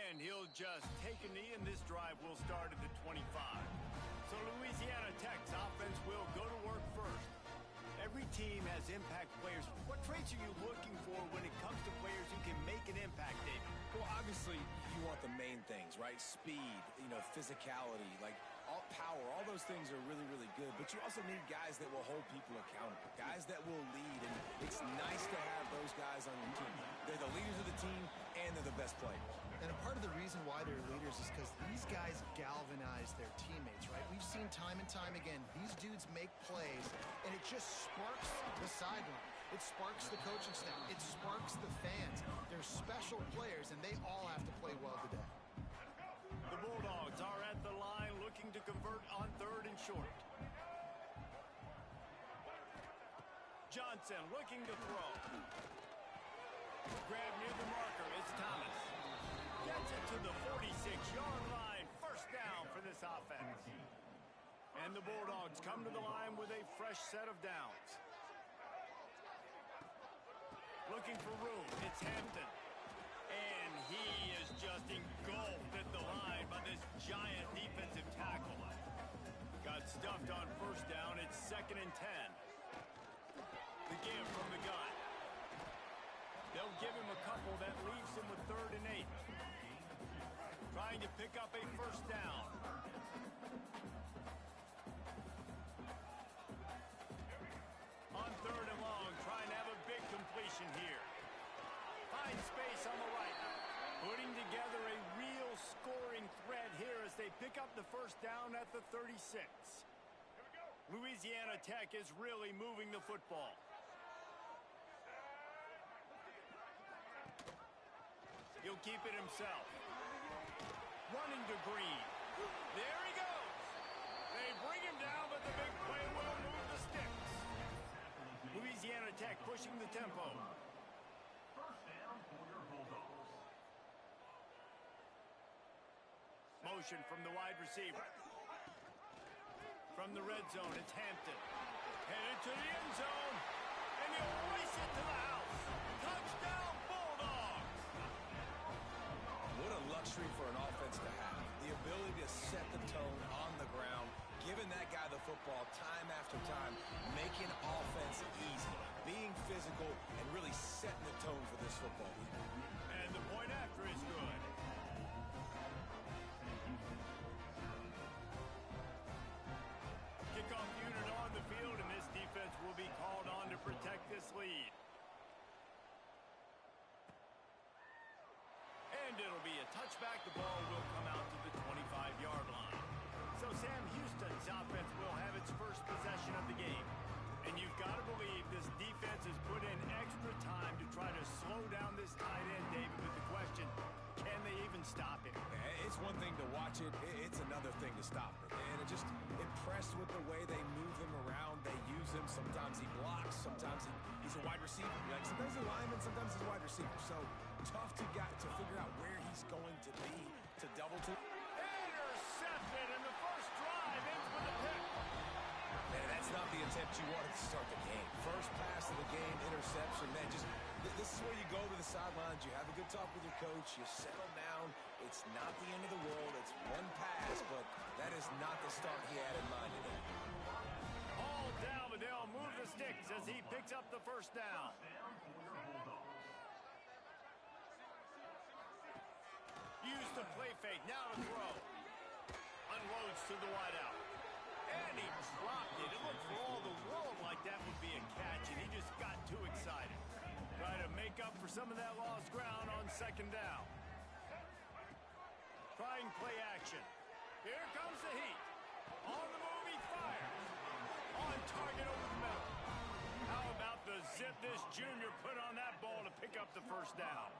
And he'll just take a knee, and this drive will start at the 25. So Louisiana Tech's offense will go to work first. Every team has impact players. What traits are you looking for when it comes to players who can make an impact, David? Well, obviously, you want the main things, right? Speed, physicality, all power. All those things are really, really good. But you also need guys that will hold people accountable, guys that will lead. And it's nice to have those guys on your team. They're the leaders of the team, and they're the best players. And a part of the reason why they're leaders is because these guys galvanize their teammates, right? We've seen time and time again, these dudes make plays, and it just sparks the sideline. It sparks the coaching staff. It sparks the fans. They're special players, and they all have to play well today. The Bulldogs are at the line looking to convert on 3rd and short. Johnson looking to throw. Grab near the marker. It's Thomas. Gets it to the 46-yard line. First down for this offense. And the Bulldogs come to the line with a fresh set of downs. Looking for room. It's Hampton. And he is just engulfed at the line by this giant defensive tackle. Got stuffed on first down. It's 2nd and 10. The give from the gun. They'll give him a couple. That leaves him with 3rd and 8. Trying to pick up a first down. On 3rd and long, trying to have a big completion here. Finds space on the right. Putting together a real scoring threat here as they pick up the first down at the 36. Louisiana Tech is really moving the football. He'll keep it himself. Running to Green. There he goes. They bring him down, but the big play will move the sticks. Louisiana Tech pushing the tempo. First down for your Bulldogs. Motion from the wide receiver. From the red zone, it's Hampton. Headed to the end zone. And he'll race it to the house. Touchdown, Bulldogs! What a luxury for an offense to have. The ability to set the tone on the ground, giving that guy the football time after time, making offense easy, being physical, and really setting the tone for this football week. And the point after is good. Kickoff unit on the field, and this defense will be called on to protect this lead. And it'll be a touchback. The ball will come out to the 25-yard line. So Sam Houston's offense will have its first possession of the game. And you've got to believe this defense has put in extra time to try to slow down this tight end, David, with the question, can they even stop him? It's one thing to watch it. It's another thing to stop it. And just impressed with the way they move him around. They use him. Sometimes he blocks. Sometimes he's a wide receiver. Sometimes he's a lineman. Sometimes he's a wide receiver. So tough to figure out where he's going to be to double to. Intercepted, and the first drive ends with a pick. Man, that's not the attempt you wanted to start the game. First pass of the game, interception. Man, this is where you go to the sidelines. You have a good talk with your coach. You settle down. It's not the end of the world. It's one pass, but that is not the start he had in mind today. All down, but they'll move the sticks as he picks up the first down. Use the play fake. Now to throw. Unloads to the wideout. And he dropped it. It looked for all the world like that would be a catch, and he just got too excited. Try to make up for some of that lost ground on 2nd down. Trying play action. Here comes the heat. On the move, he fires. On target over the middle. How about the zip this junior put on that ball to pick up the first down?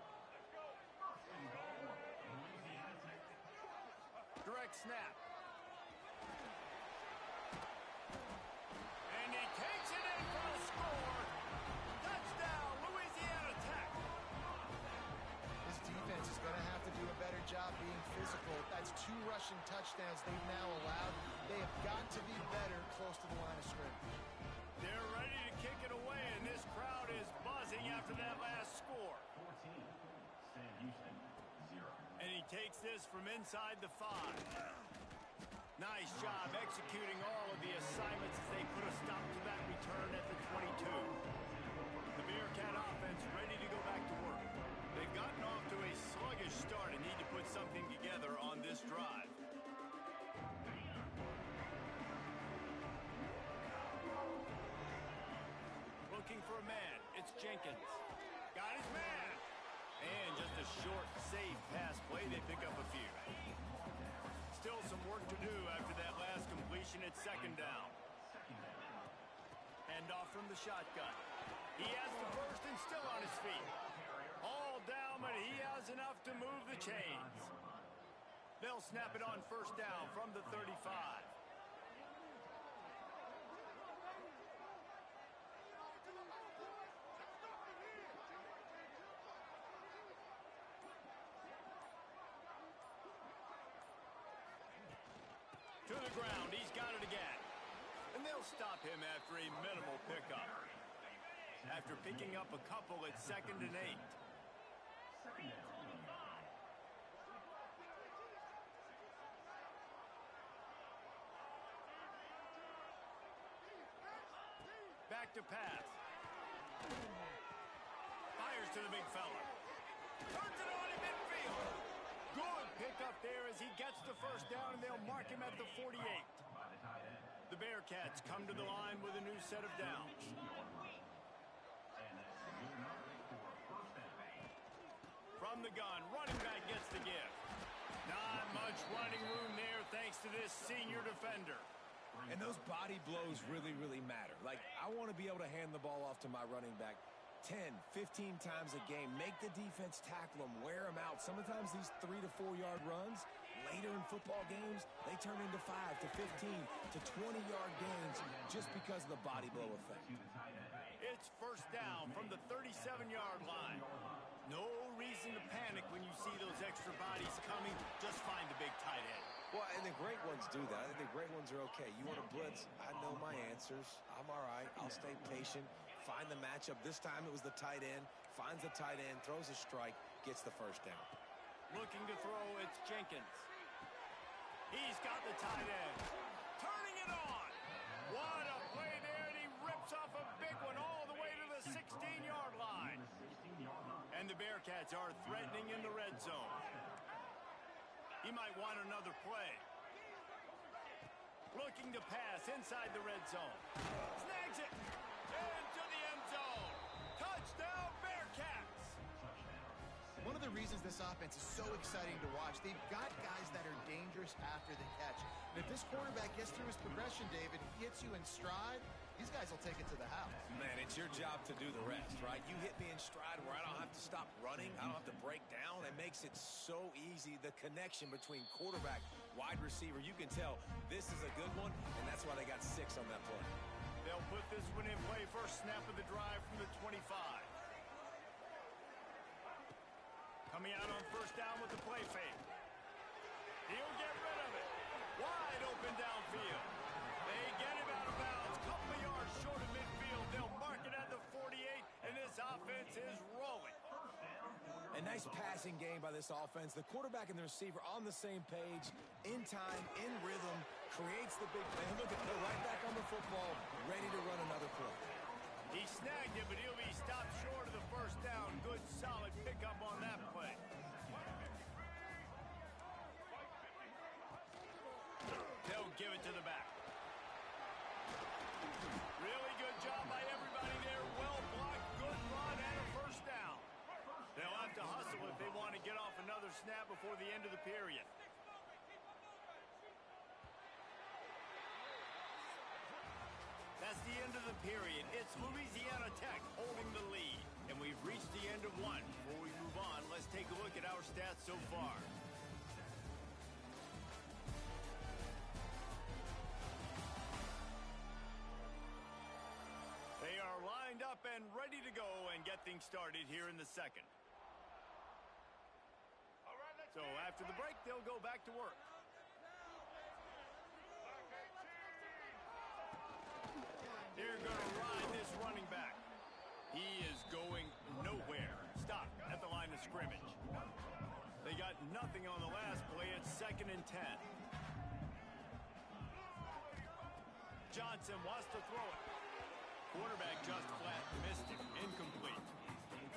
Direct snap. And he takes it in for the score. Touchdown, Louisiana Tech. This defense is going to have to do a better job being physical. That's 2 rushing touchdowns they've now allowed. They have got to be better close to the line of scrimmage. They're ready to kick it away, and this crowd is buzzing after that last score. 14, Sam Houston, 0. And he takes this from inside the 5. Nice job executing all of the assignments as they put a stop to that return at the 22. The Bearcat offense ready to go back to work. They've gotten off to a sluggish start and need to put something together on this drive. Looking for a man. It's Jenkins. Got his man. And just a short, safe pass play. They pick up a few. Still some work to do after that last completion at second down. Handoff from the shotgun. He has the first and still on his feet. All down, but he has enough to move the chains. They'll snap it on first down from the 35. To the ground, he's got it again. And they'll stop him after a minimal pickup. After picking up a couple at 2nd and 8. Back to pass. Fires to the big fella. Turns it on in midfield. Good pickup there as he gets the first down, and they'll mark him at the 48. The Bearcats come to the line with a new set of downs. From the gun, running back gets the gift. Not much running room there thanks to this senior defender. And those body blows really, really matter. Like, I want to be able to hand the ball off to my running back 10, 15 times a game. Make the defense tackle them, wear them out. Sometimes these 3 to 4 yard runs, later in football games, they turn into 5 to 15 to 20 yard gains just because of the body blow effect. It's first down from the 37-yard line. No reason to panic when you see those extra bodies coming. Just find the big tight end. Well, and the great ones do that. I think the great ones are okay. You want to blitz? I know my answers. I'm all right. I'll stay patient. Find the matchup. This time it was the tight end. Finds the tight end, throws a strike, gets the first down. Looking to throw, it's Jenkins. He's got the tight end. Turning it on. What a play there, and he rips off a big one all the way to the 16-yard line. And the Bearcats are threatening in the red zone. He might want another play. Looking to pass inside the red zone. Snags it. Into the end zone. Touchdown, Bearcats. One of the reasons this offense is so exciting to watch, they've got guys that are dangerous after the catch. And if this quarterback gets through his progression, David, gets you in stride, these guys will take it to the house. Man, it's your job to do the rest, right? You hit me in stride where I don't have to stop running. I don't have to break down. It makes it so easy, the connection between quarterback, wide receiver. You can tell this is a good one, and that's why they got 6 on that play. They'll put this one in play. First snap of the drive from the 25. Coming out on first down with the play fake. He'll get rid of it. Wide open downfield. They get him out of bounds. Couple of yards short of midfield. They'll mark it at the 48, and this offense is rolling. A nice passing game by this offense. The quarterback and the receiver on the same page, in time, in rhythm, creates the big play. Look at they're right back on the football, ready to run another play. He snagged it, but he'll be stopped short of the first down. Good, solid pickup on that play. They'll give it to the back. Really good job by everybody there. Well blocked, good run, and a first down. They'll have to hustle if they want to get off another snap before the end of the period. That's the end of the period. It's Louisiana Tech holding the lead. And we've reached the end of one. Before we move on, let's take a look at our stats so far. They are lined up and ready to go and get things started here in the second. So after the break, they'll go back to work. They're going to ride this running back. He is going nowhere. Stop at the line of scrimmage. They got nothing on the last play. It's 2nd and 10. Johnson wants to throw it. Quarterback just flat missed it. Incomplete.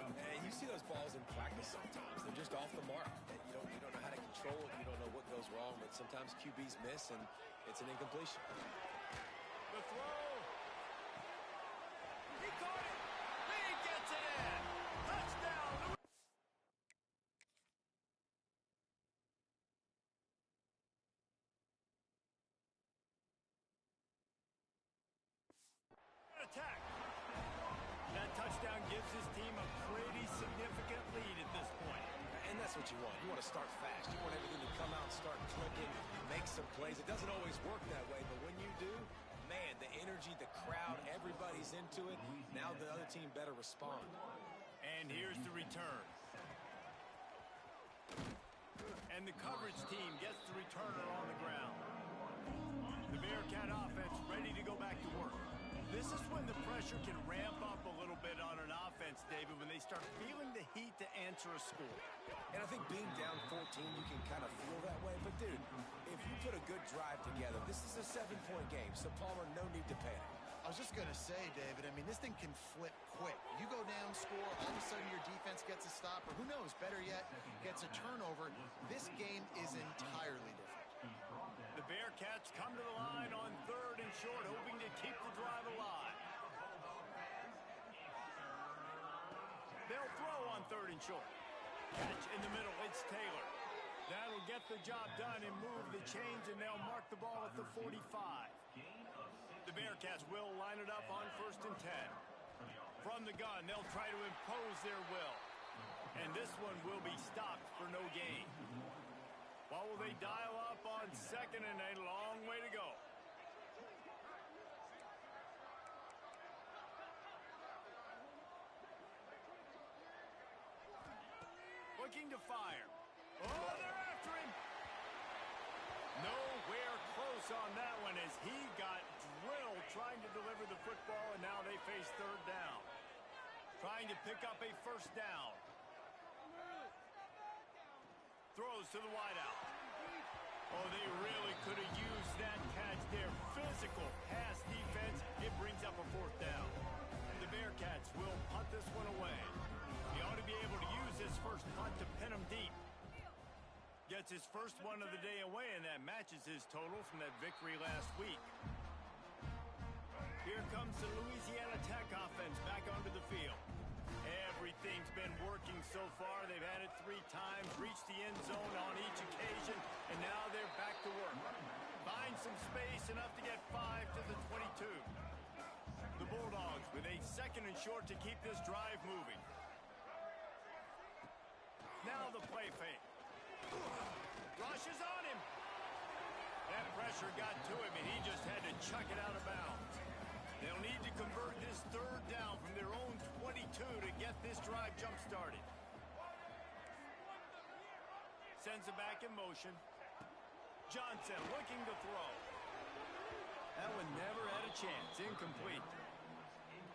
And you see those balls in practice sometimes. They're just off the mark. You don't know how to control it. You don't know what goes wrong. But sometimes QBs miss, and it's an incompletion. The throw. He caught it. He gets it in. Touchdown. Attack. That touchdown gives his team a pretty significant lead at this point. And that's what you want. You want to start fast. You want everything to come out, start clicking, make some plays. It doesn't always work that way, but when you do, man, the energy, the crowd, everybody's into it. Now the other team better respond. And here's the return. And the coverage team gets the returner on the ground. The Bearcat offense ready to go back to work. This is when the pressure can ramp up a little bit on an offense, David, when they start feeling the heat to answer a score. And I think being down 14, you can kind of feel that way. But, dude, if you put a good drive together, this is a 7-point game. So, Palmer, no need to panic. I was just going to say, David, I mean, this thing can flip quick. You go down, score, all of a sudden your defense gets a stop, or who knows, better yet, gets a turnover. This game is entirely different. The Bearcats come to the line on 3rd and short, hoping to keep the drive alive. They'll throw on 3rd and short. Catch in the middle, it's Taylor. That'll get the job done and move the chains, and they'll mark the ball at the 45. The Bearcats will line it up on 1st and 10. From the gun, they'll try to impose their will. And this one will be stopped for no gain. What will they dial up on 2nd and a long way to go? Looking to fire. Oh, they're after him. Nowhere close on that one as he got drilled trying to deliver the football, and now they face 3rd down. Trying to pick up a 1st down. Throws to the wideout. Oh, they really could have used that catch there. Physical pass defense. It brings up a 4th down. The Bearcats will punt this one away. He ought to be able to use his first punt to pin him deep. Gets his first one of the day away, and that matches his total from that victory last week. Here comes the Louisiana Tech offense back onto the field. Everything's been working so far. They've had it 3 times, reached the end zone on each occasion, and now they're back to work. Find some space, enough to get 5 to the 22. The Bulldogs with a 2nd and short to keep this drive moving. Now the play fake. Rushes on him. That pressure got to him, and he just had to chuck it out of bounds. They'll need to convert this 3rd down from their own 22 to get this drive jump-started. Sends it back in motion. Johnson looking to throw. That one never had a chance. Incomplete.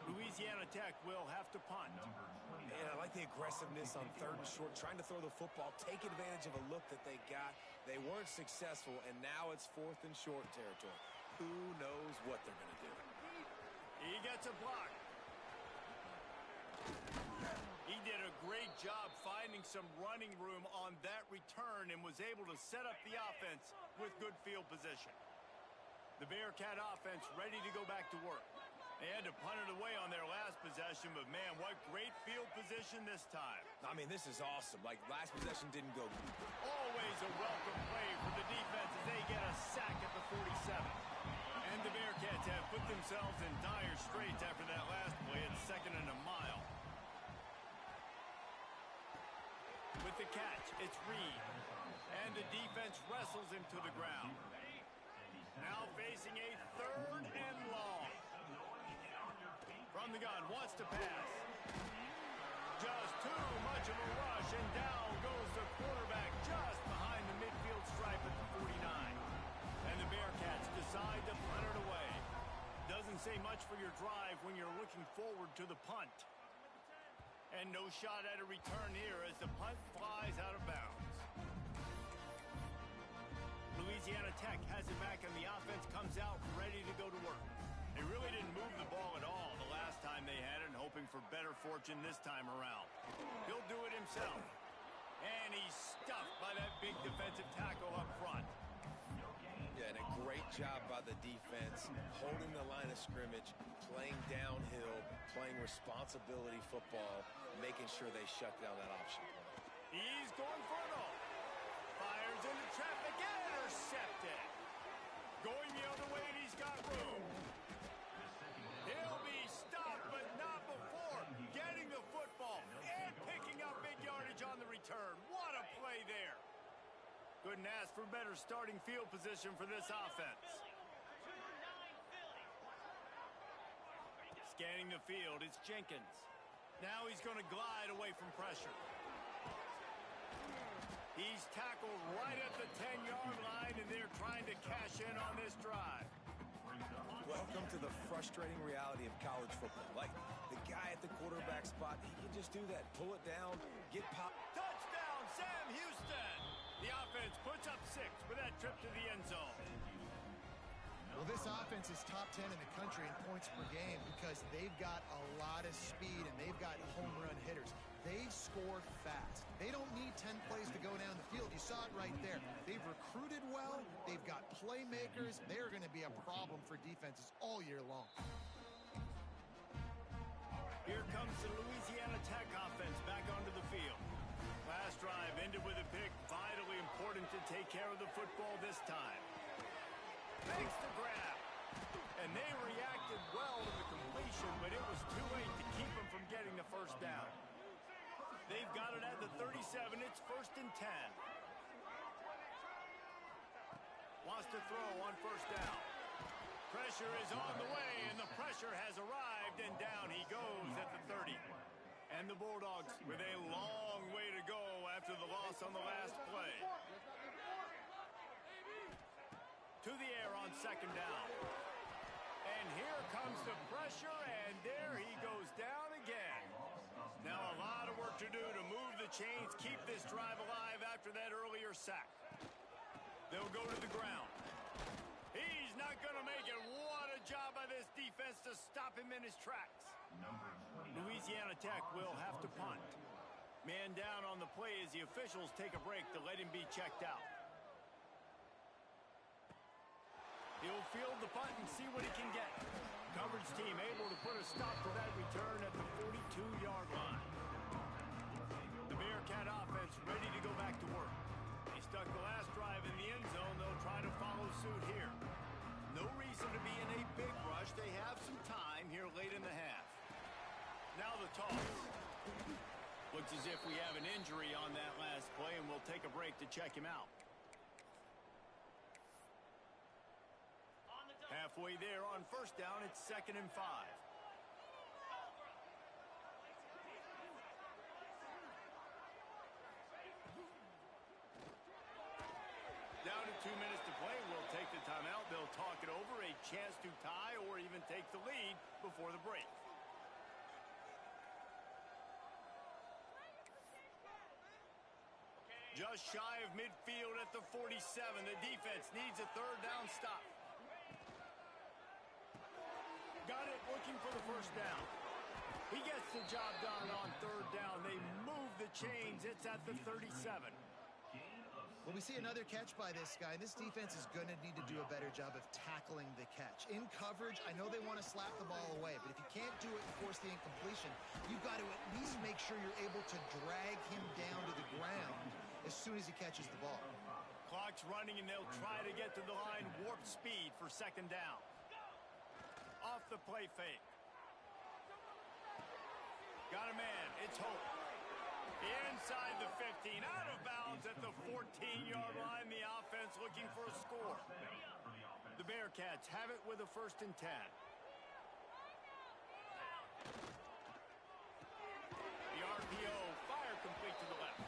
Louisiana Tech will have to punt. And I like the aggressiveness on 3rd and short, trying to throw the football, take advantage of a look that they got. They weren't successful, and now it's 4th and short territory. Who knows what they're going to do? He gets a block. He did a great job finding some running room on that return and was able to set up the offense with good field position. The Bearcat offense ready to go back to work. They had to punt it away on their last possession, but man, what great field position this time. I mean, this is awesome. Like, last possession didn't go good. Always a welcome play for the defense as they get a sack at the 47. And the Bearcats have put themselves in dire straits after that last play at 2nd and a mile. With the catch, it's Reed. And the defense wrestles him to the ground. Now facing a 3rd and long. From the gun, wants to pass. Just too much of a rush, and down goes the quarterback just behind the midfield stripe at the 49. And the Bearcats decide to punt it away. Doesn't say much for your drive when you're looking forward to the punt. And no shot at a return here as the punt flies out of bounds. Louisiana Tech has it back, and the offense comes out ready to go to work. They really didn't move the ball at all the last time they had it, hoping for better fortune this time around. He'll do it himself. And he's stuffed by that big defensive tackle up front. Yeah, and a great job by the defense, holding the line of scrimmage, playing downhill, playing responsibility football, making sure they shut down that option play. He's going for it all. Fires into traffic and intercepted. Going the other way, and he's got room. He'll be stopped, but not before getting the football and picking up big yardage on the return. What a play there. Couldn't ask for better starting field position for this offense. Scanning the field, it's Jenkins. Now he's going to glide away from pressure. He's tackled right at the 10-yard line, and they're trying to cash in on this drive. Welcome to the frustrating reality of college football. Like, the guy at the quarterback spot, he can just do that. Pull it down, get popped. Touchdown, Sam Houston! The offense puts up 6 with that trip to the end zone. Well, this offense is top 10 in the country in points per game because they've got a lot of speed and they've got home run hitters. They score fast. They don't need 10 plays to go down the field. You saw it right there. They've recruited well. They've got playmakers. They're going to be a problem for defenses all year long. Here comes the Louisiana Tech offense back onto the field. Last drive ended with a pick. Vitally important to take care of the football this time. Makes the grab. And they reacted well to the completion, but it was too late to keep them from getting the first down. They've got it at the 37. It's 1st and 10. Wants to throw on 1st down. Pressure is on the way, and the pressure has arrived, and down he goes at the 30. And the Bulldogs with a long way to go after the loss on the last play. To the air on 2nd down. And here comes the pressure, and there he goes down again. Now a lot of work to do to move the chains, keep this drive alive after that earlier sack. They'll go to the ground. He's not going to make it. What a job by this defense to stop him in his tracks. Louisiana Tech will have to punt. Man down on the play as the officials take a break to let him be checked out. He'll field the punt and see what he can get. Coverage team able to put a stop to that return at the 42-yard line. The Bearcat offense ready to go back to work. They stuck the last drive in the end zone. They'll try to follow suit here. No reason to be in a big rush. They have some time here late in the half. Now the toss. Looks as if we have an injury on that last play, and we'll take a break to check him out. Halfway there on 1st down, it's 2nd and 5. Down to 2 minutes to play. We'll take the timeout. They'll talk it over. A chance to tie or even take the lead before the break. Just shy of midfield at the 47. The defense needs a 3rd down stop. Got it, looking for the 1st down. He gets the job done on 3rd down. They move the chains. It's at the 37. Well, we see another catch by this guy. This defense is going to need to do a better job of tackling the catch. In coverage, I know they want to slap the ball away, but if you can't do it and force the incompletion, you've got to at least make sure you're able to drag him down to the ground as soon as he catches the ball. Clock's running, and they'll try to get to the line. Warp speed for 2nd down. Off the play fake. Got a man. It's Hope. Inside the 15. Out of bounds at the 14-yard line. The offense looking for a score. The Bearcats have it with a 1st and 10. The RPO. Fire complete to the left.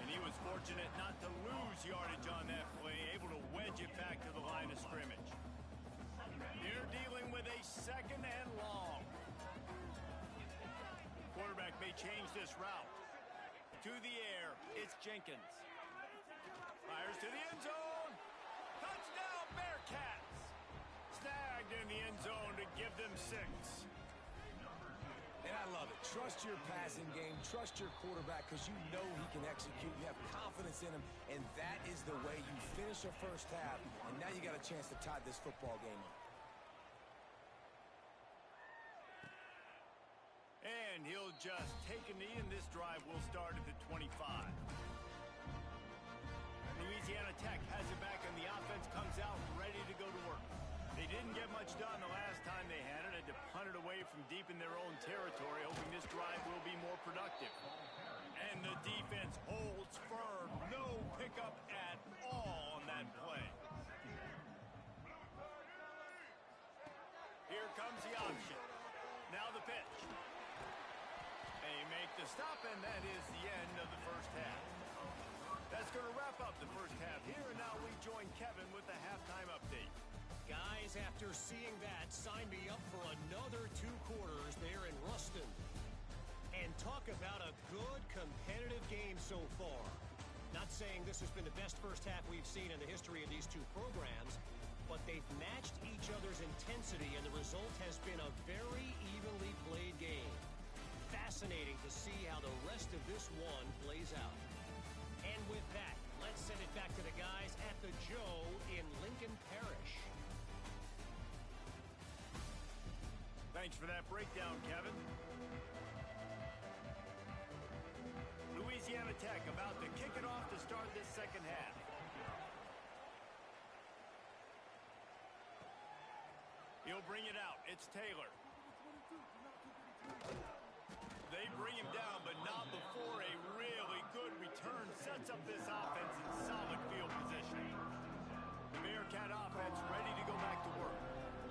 And he was fortunate not to lose yardage on that play. Able to wedge it back to the line of scrimmage. They're dealing with a 2nd and long. Quarterback may change this route. To the air, it's Jenkins. Fires to the end zone. trust your passing game, trust your quarterback, because you know he can execute. You have confidence in him, and that is the way you finish a first half. And now you got a chance to tie this football game up. And he'll just take a knee, and this drive will start at the 25. Louisiana Tech has it back, and the offense comes out ready to go to work. They didn't get much done the last time they had it. Had to punt it away from deep in their own territory, hoping this drive will be more productive. And the defense holds firm. No pickup at all on that play. Here comes the option. Now the pitch. They make the stop, and that is the end of the first half. That's going to wrap up the first half here, and now we join Kevin with the halftime update. Guys, after seeing that, sign me up for another 2 quarters there in Ruston. And talk about a good competitive game so far. Not saying this has been the best first half we've seen in the history of these 2 programs, but they've matched each other's intensity, and the result has been a very evenly played game. Fascinating to see how the rest of this one plays out. And with that, let's send it back to the guys at the Joe in Lincoln Parish. Thanks for that breakdown, Kevin. Louisiana Tech about to kick it off to start this second half. He'll bring it out. It's Taylor. They bring him down, but not before a really good return sets up this offense in solid field position. The Bearcat offense ready to go back to work.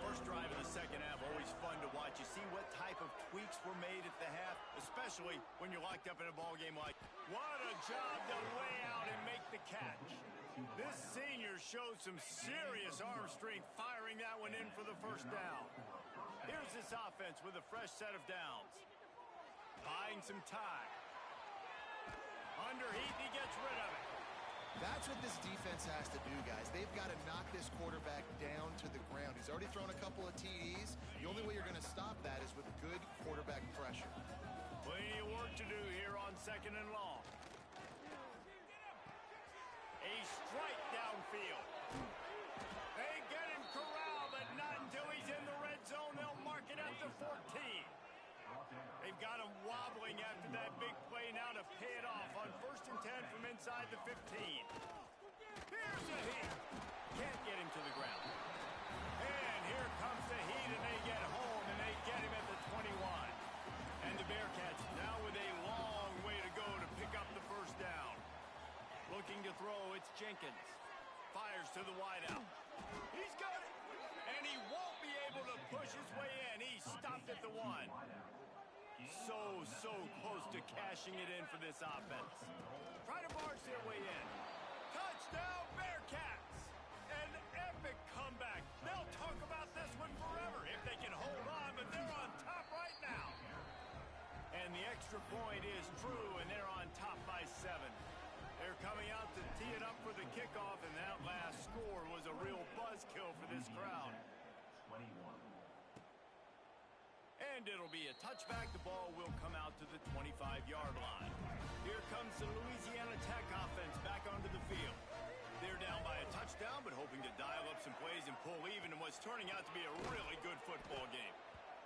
First drive of the second half, always fun to watch. You see what type of tweaks were made at the half, especially when you're locked up in a ball game like. What a job to lay out and make the catch. This senior showed some serious arm strength firing that one in for the first down. Here's this offense with a fresh set of downs. Buying some time. Under heat, and he gets rid of it. That's what this defense has to do, guys. They've got to knock this quarterback down to the ground. He's already thrown a couple of TDs. The only way you're going to stop that is with good quarterback pressure. Plenty of work to do here on second and long. A strike downfield. They get him corralled, but not until he's in the red zone. They'll mark it at the 14. They've got him wobbling after that big play now to pay it off on 1st and 10 from inside the 15. Here's the heat. Can't get him to the ground. And here comes the heat, and they get home, and they get him at the 21. And the Bearcats now with a long way to go to pick up the first down. Looking to throw, it's Jenkins. Fires to the wideout. He's got it. And he won't be able to push his way in. He stopped at the 1. So close to cashing it in for this offense. Try to barge their way in. Touchdown, Bearcats! An epic comeback. They'll talk about this one forever if they can hold on, but they're on top right now. And the extra point is true, and they're on top by 7. They're coming out to tee it up for the kickoff, and that last score was a real buzzkill for this crowd. 21. And it'll be a touchback. The ball will come out to the 25-yard line. Here comes the Louisiana Tech offense back onto the field. They're down by a touchdown, but hoping to dial up some plays and pull even in what's turning out to be a really good football game.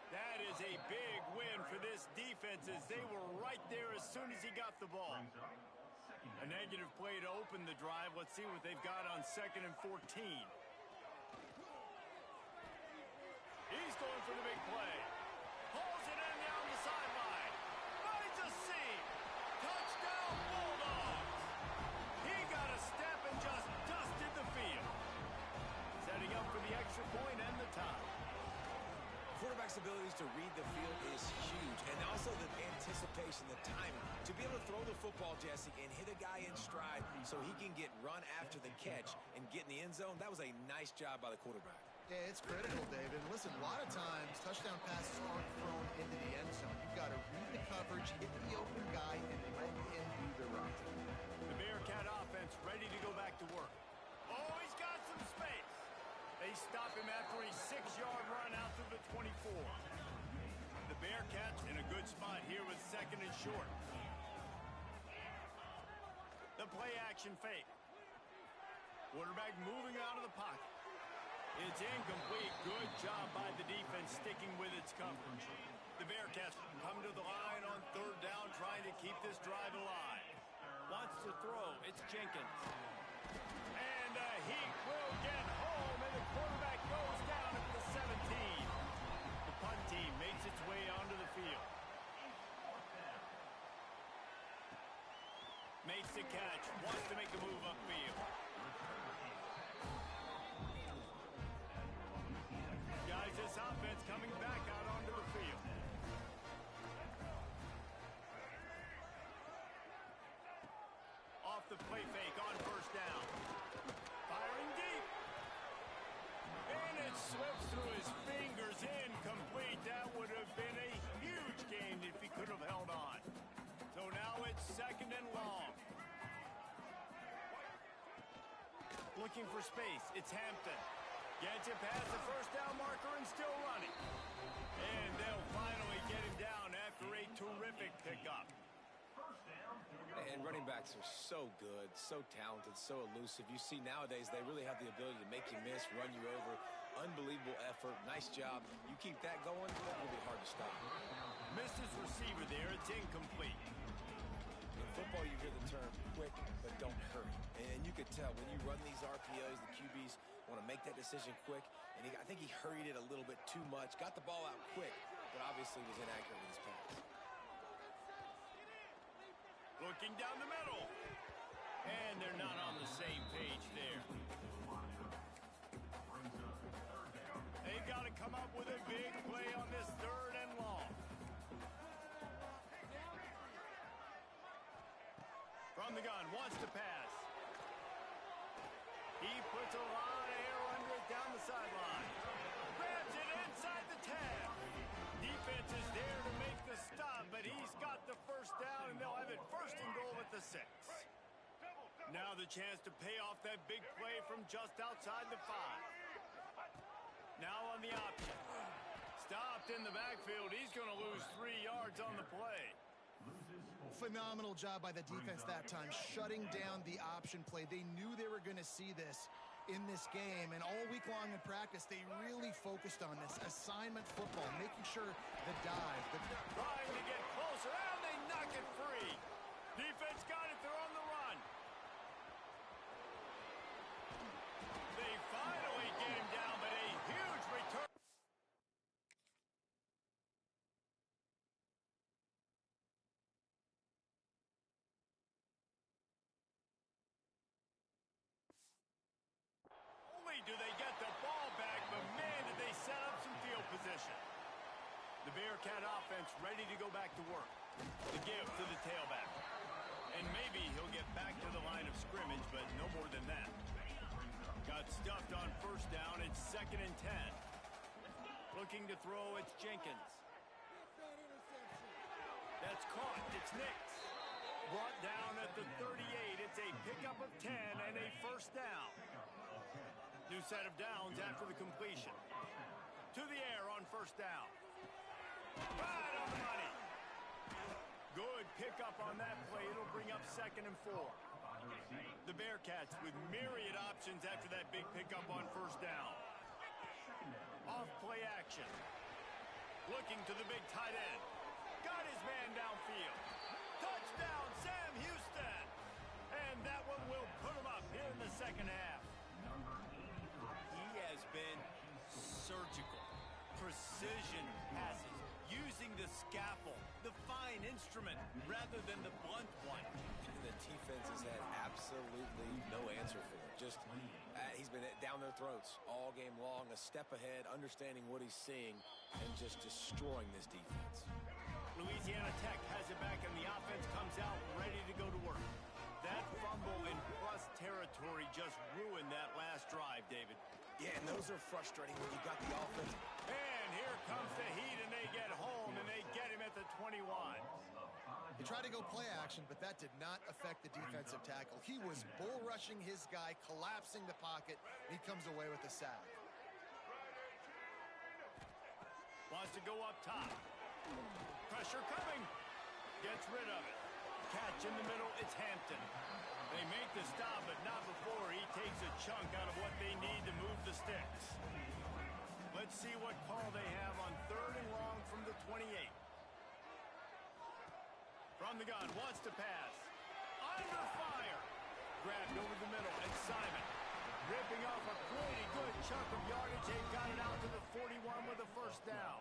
That is a big win for this defense as they were right there as soon as he got the ball. A negative play to open the drive. Let's see what they've got on 2nd and 14. He's going for the big play. Pulls it in down the sideline. Finds a seam. Touchdown, Bulldogs. He got a step and just dusted the field. Setting up for the extra point and the tie. Quarterback's abilities to read the field is huge, and also the anticipation, the timing. To be able to throw the football, Jesse, and hit a guy in stride so he can get run after the catch and get in the end zone, that was a nice job by the quarterback. Yeah, it's critical, David. Listen, a lot of times, touchdown passes aren't thrown into the end zone. You've got to read the coverage, hit the open guy, and let him do the run. The Bearcat offense ready to go back to work. Oh, he's got some space. They stop him after a 6-yard run out to the 24. The Bearcats in a good spot here with second and short. The play action fake. Quarterback moving out of the pocket. It's incomplete. Good job by the defense sticking with its coverage. The Bearcats come to the line on third down, trying to keep this drive alive. Wants to throw. It's Jenkins. And he will get home, and the quarterback goes down at the 17. The punt team makes its way onto the field. Makes the catch. Wants to make a move upfield. Guys, this offense coming back out onto the field. Off the play fake on first down. Firing deep. And it slips through his fingers. Incomplete. That would have been a huge gain if he could have held on. So now it's second and long. Looking for space. It's Hampton. Gets it past the first down marker and still running. And they'll finally get him down after a terrific pickup. And running backs are so good, so talented, so elusive. You see nowadays they really have the ability to make you miss, run you over. Unbelievable effort. Nice job. You keep that going, that will be hard to stop. Missed his receiver there. It's incomplete. In football, you hear the term quick, but don't hurry. And you could tell when you run these RPOs, the QBs want to make that decision quick. And I think he hurried it a little bit too much. Got the ball out quick, but obviously was inaccurate with his pass. Looking down the middle. And they're not on the same page there. They've got to come up with a big play on this third and long. From the gun, wants to pass. He puts a lot of air under it down the sideline. Grabs it inside the 10. Defense is there to make the stop, but he's got the first down, and they'll have it first and goal at the 6. Now the chance to pay off that big play from just outside the 5. Now on the option. Stopped in the backfield. He's going to lose 3 yards on the play. Phenomenal job by the defense that time, shutting down the option play. They knew they were going to see this in this game, and all week long in practice, they really focused on this assignment football, making sure the dive. Trying to get closer, and they knock it free. Defense got it. They're on the run. They finally get him down, but a huge return. Do they get the ball back, but man, did they set up some field position. The Bearcat offense ready to go back to work. The give to the tailback. And maybe he'll get back to the line of scrimmage, but no more than that. Got stuffed on first down. It's second and 10. Looking to throw, it's Jenkins. That's caught. It's Nix. Brought down at the 38. It's a pickup of 10 and a first down. New set of downs after the completion. To the air on first down. Right on the money. Good pickup on that play. It'll bring up second and 4. The Bearcats with myriad options after that big pickup on first down. Off play action. Looking to the big tight end. Got his man downfield. Touchdown, Sam Houston. And that one will put him up here in the second half. He has been surgical. Precision passes. Using the scalpel, the fine instrument, rather than the blunt one. And the defense has had absolutely no answer for him. Just, he's been down their throats all game long, a step ahead, understanding what he's seeing, and just destroying this defense. Louisiana Tech has it back, and the offense comes out ready to go to work. That fumble in plus territory just ruined that last drive, David. Yeah, and those are frustrating when you got the offense. And here comes the heat, and they get home, and they get him at the 21. He tried to go play action, but that did not affect the defensive tackle. He was bull rushing his guy, collapsing the pocket, and he comes away with a sack. Wants to go up top. Pressure coming. Gets rid of it. Catch in the middle. It's Hampton. They make the stop, but not before he takes a chunk out of what they need to move the sticks. Let's see what call they have on 3rd and long from the 28. From the gun, wants to pass. Under fire. Grabbed over the middle, and Simon ripping off a pretty good chunk of yardage. They've got it out to the 41 with a first down.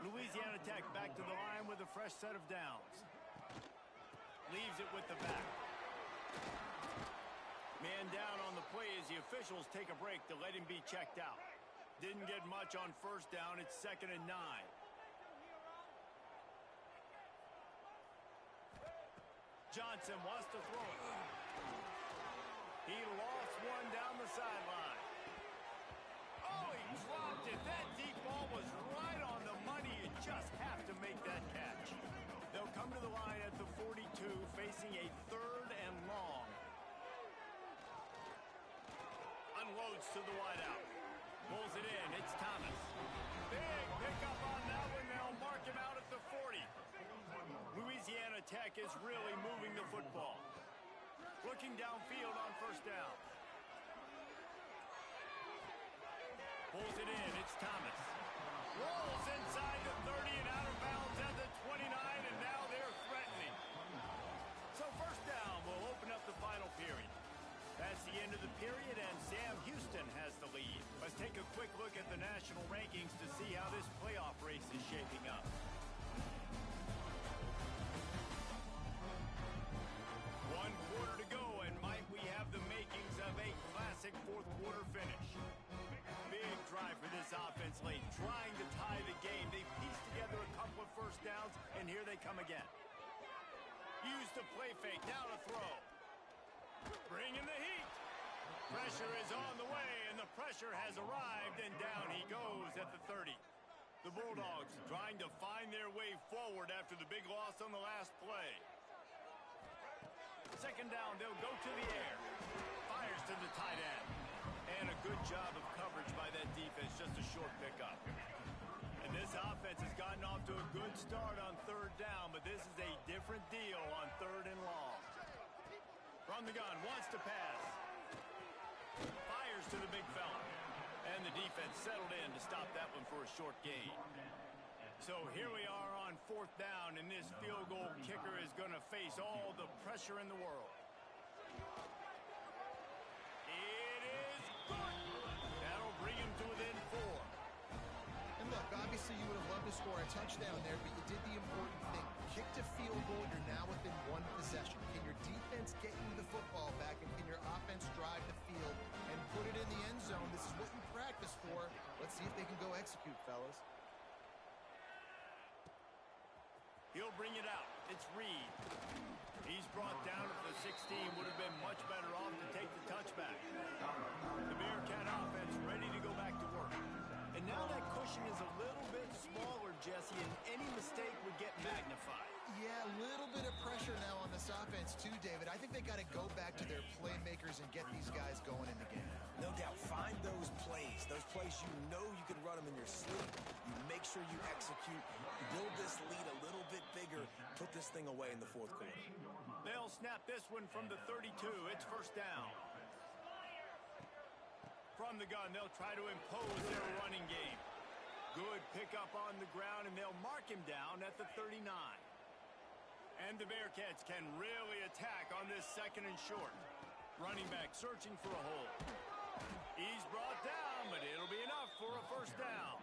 Louisiana Tech back to the line with a fresh set of downs. Leaves it with the back. Man down on the play as the officials take a break to let him be checked out. Didn't get much on first down. It's 2nd and 9. Johnson wants to throw it. He lost one down the sideline. Oh, he dropped it. That deep ball was right on the money. You just have to make that catch. They'll come to the line at the 42, facing a 3rd and long. Unloads to the wideout. Pulls it in. It's Thomas. Big pickup on that one. They'll mark him out at the 40. Louisiana Tech is really moving the football. Looking downfield on first down. Pulls it in. It's Thomas. Rolls inside the 30 and out of bounds at the 29, and now they're threatening. So first down will open up the final period. That's the end of the period, and Sam Houston has the lead. Let's take a quick look at the national rankings to see how this playoff race is shaping up. 1 quarter to go, and might we have the makings of a classic 4th quarter finish. Big drive for this offense late, trying to tie the game. They pieced together a couple of first downs, and here they come again. Use the play fake, now to throw. Bring in the heat. Pressure is on the way, and the pressure has arrived, and down he goes at the 30. The Bulldogs trying to find their way forward after the big loss on the last play. 2nd down, they'll go to the air. Fires to the tight end. And a good job of coverage by that defense, just a short pickup. And this offense has gotten off to a good start on 3rd down, but this is a different deal on 3rd and long. From the gun, wants to pass. Fires to the big fella. And the defense settled in to stop that one for a short gain. So here we are on 4th down, and this field goal kicker is going to face all the pressure in the world. It is good. That'll bring him to within 4. And look, obviously you would have loved to score a touchdown there, but you did the important thing. Kicked a field goal, you're now within 1 possession. Can your defense get you the football back, and can your offense drive the field and put it in the end zone? This is what you practice for. Let's see if they can go execute, fellas. He'll bring it out. It's Reed. He's brought down at the 16. Would have been much better off to take the touchback. The Bearcat offense ready to go back to work. And now that cushion is a little bit smaller, Jesse, and any mistake would get magnified. Yeah, a little bit of pressure now on this offense too, David. I think they got to go back to their playmakers and get these guys going in the game. No doubt. Find those plays you know you can run them in your sleep. You make sure you execute. Build this lead a little bit bigger. Put this thing away in the 4th quarter. They'll snap this one from the 32. It's first down. From the gun, they'll try to impose their running game. Good pickup on the ground, and they'll mark him down at the 39. And the Bearcats can really attack on this 2nd and short. Running back searching for a hole. He's brought down, but it'll be enough for a first down.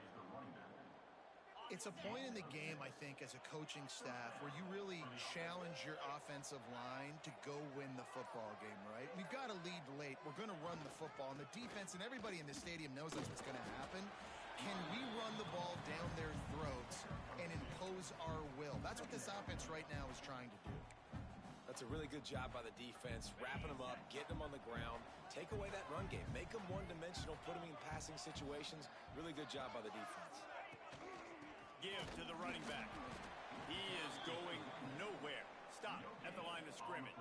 It's a point in the game, I think, as a coaching staff where you really challenge your offensive line to go win the football game, right? We've got to lead late. We're going to run the football. And the defense and everybody in the stadium knows that's what's going to happen. Can we run the ball down their throats and impose our will? That's what this offense right now is trying to do. That's a really good job by the defense, wrapping them up, getting them on the ground, take away that run game, make them one-dimensional, put them in passing situations. Really good job by the defense. Give to the running back. He is going nowhere. Stop at the line of scrimmage.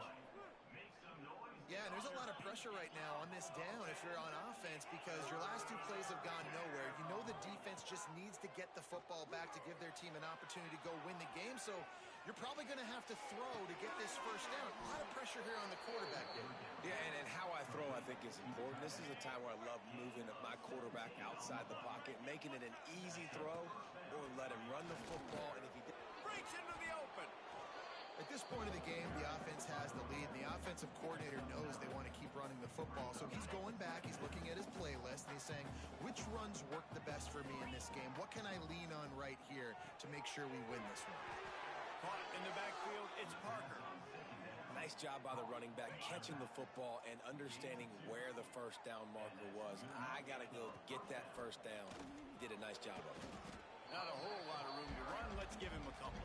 Yeah, and there's a lot of pressure right now on this down if you're on offense because your last 2 plays have gone nowhere. You know the defense just needs to get the football back to give their team an opportunity to go win the game. So you're probably going to have to throw to get this first down. A lot of pressure here on the quarterback, Dave. Yeah, and how I throw, I think, is important. This is a time where I love moving my quarterback outside the pocket, making it an easy throw, or let him run the football. And if he Breaks into the open. At this point of the game, the offense has the lead, and the offensive coordinator knows they want to keep running the football. So he's going back, he's looking at his playlist, and he's saying, which runs work the best for me in this game? What can I lean on right here to make sure we win this one? Caught in the backfield, it's Parker. Nice job by the running back catching the football and understanding where the first down marker was. I got to go get that first down. He did a nice job of it. Not a whole lot of room to run. Let's give him a couple.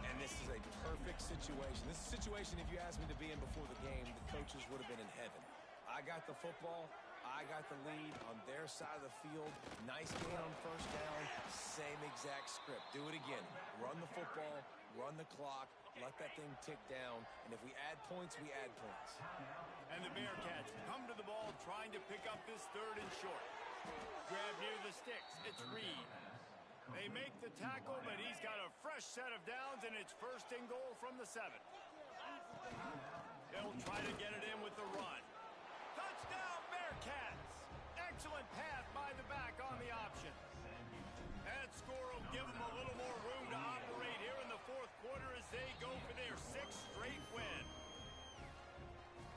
And this is a perfect situation. This is a situation, if you asked me to be in before the game, the coaches would have been in heaven. I got the football. I got the lead on their side of the field. Nice gain on first down. Same exact script. Do it again. Run the football, run the clock, let that thing tick down. And if we add points, we add points. And the Bearcats come to the ball trying to pick up this third and short. Grab near the sticks. It's Reed. They make the tackle, but he's got a fresh set of downs, and it's first and goal from the 7. They'll try to get it in with the run. Touchdown, Bearcats! Excellent pass by the back on the option. That score will give them a little more room to operate here in the fourth quarter as they go for their 6th straight win.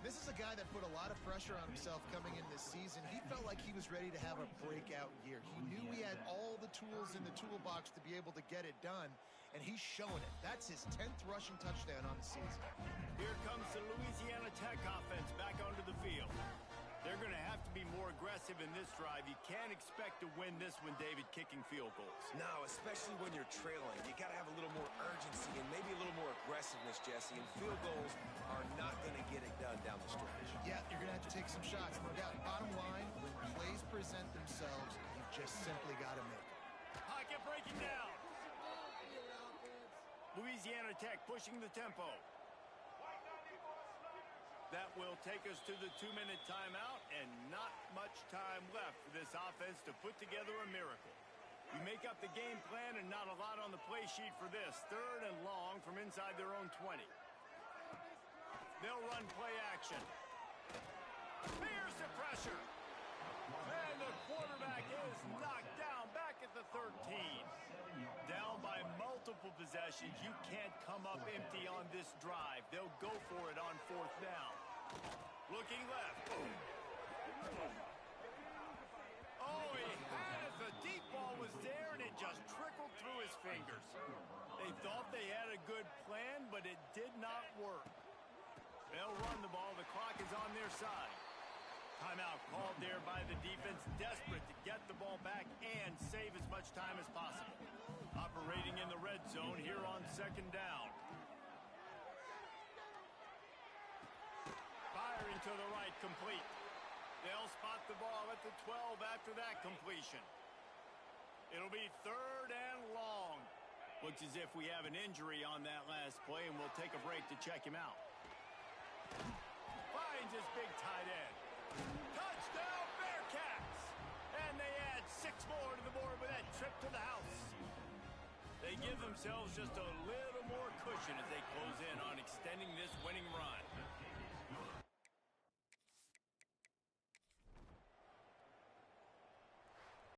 This is a guy that put a lot of pressure on himself coming in this season. He felt like he was ready to have a breakout year. He knew he had all the tools in the toolbox to be able to get it done, and he's shown it. That's his 10th rushing touchdown on the season. Here comes the Louisiana Tech offense back onto the field. They're going to have to be more aggressive in this drive. You can't expect to win this one, David, kicking field goals. No, especially when you're trailing. You got to have a little more urgency and maybe a little more aggressiveness, Jesse. And field goals are not going to get it done down the stretch. Yeah, you're going to have to take some shots, no doubt. Bottom line, when plays present themselves, you just simply got to make them. Pocket breaking down. Louisiana Tech pushing the tempo. That will take us to the 2-minute timeout, and not much time left for this offense to put together a miracle. You make up the game plan and not a lot on the play sheet for this. 3rd and long from inside their own 20. They'll run play action. Here's the pressure. And the quarterback is knocked down back at the 13. Down by multiple possessions. You can't come up empty on this drive. They'll go for it on 4th down. Looking left. Oh, he had it. The deep ball was there, and it just trickled through his fingers. They thought they had a good plan, but it did not work. They'll run the ball. The clock is on their side. Timeout called there by the defense, desperate to get the ball back and save as much time as possible. Operating in the red zone here on 2nd down. Firing to the right, complete. They'll spot the ball at the 12 after that completion. It'll be 3rd and long. Looks as if we have an injury on that last play, and we'll take a break to check him out. Finds his big tight end. Touchdown, Bearcats! And they add 6 more to the board with that trip to the house. They give themselves just a little more cushion as they close in on extending this winning run.